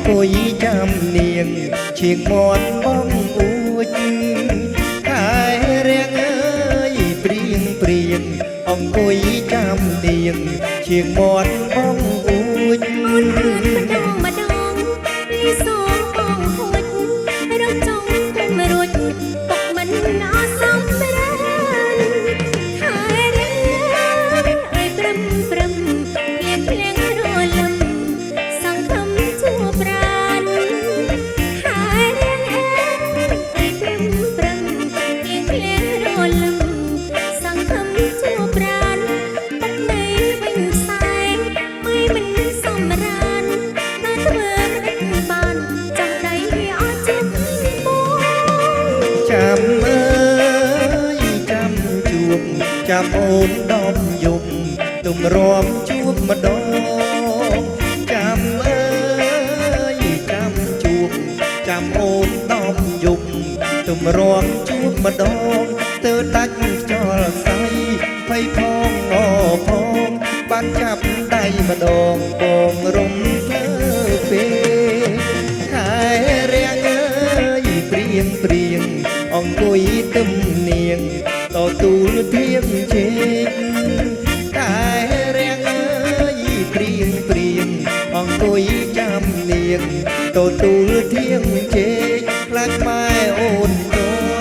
អង្គុយចាំនាងឈៀងមាត់បងអួចខែរៀងអើយព្រៀងព្រៀងអង្គុយចាំនាងឈៀងមាត់បងអួចអូនរឿនម្ដងម្ដងពីសងបងហួចរកចង់គុំរួចទុកមិនអសម្រានខែរៀងអើយព្រឹមព្រឹមភ្លៀងភ្លៀងរលឹមសង្ឃឹមជួបប្រានខែរៀងអើយព្រឹមព្រឹមភ្លៀងភ្លៀងរលឹមសង្ឃឹមជួបប្រានទុកនៃវិញផ្សែងមិនសម្រានតែធ្វើមិនបានចាំដៃអត់ចិត្តបងចាំអើយចាំជួបចាំអូនដប់យំទុំរំជួបម្ដងចាំអើយចាំជួបចាំអូនដប់យំទុំរំជួបម្ដងទៅដាច់ខ្យល់សៃភ័យផងអផងបានចាប់ដៃម្ដងបងរំភើពេលខែរៀងអើយព្រៀងព្រៀងអង្គុយទឹមនាងតទូលធៀងជេកតែរៀងអើយព្រៀងព្រៀងអង្គុយចាំនាងតទូលធៀងជេកខ្លាចម៉ែអូនត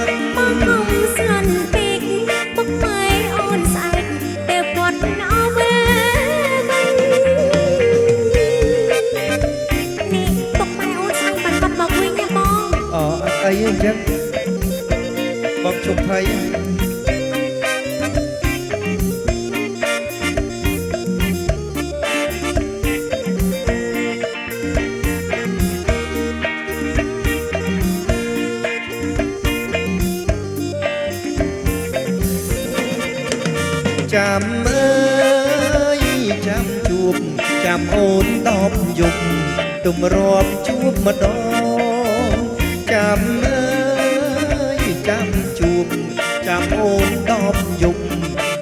ន់បងកុំស្លាន់ពេកពុកម៉ែអូនស្អែកតែគាត់អវិលវិញនេះពុកម៉ែអូនស្អែកបាត់គាត់មកវិញណាបងអអីអញ្ចឹងបងជុំភ័យចាំអើយចាំជួបចាំអូនដប់យប់ទុំរាប់ជួបម្ដងចាំអើយចាំជួបចាំអូនដប់យប់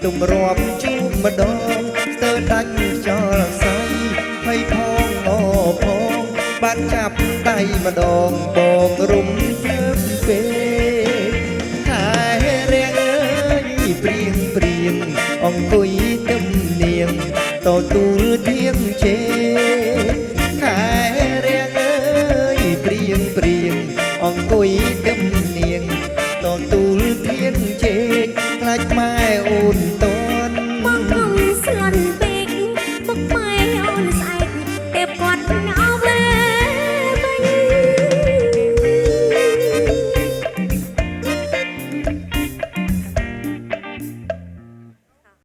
ទុំរាប់ជួបម្ដងស្ទើរដាច់ខ្យល់សៃភ័យផងអផងបានចាប់ដៃម្ដងបងរុំភ្លើមពេលខែរៀងអើយព្រៀងព្រៀងអង្គុយទឹមនាងតទូល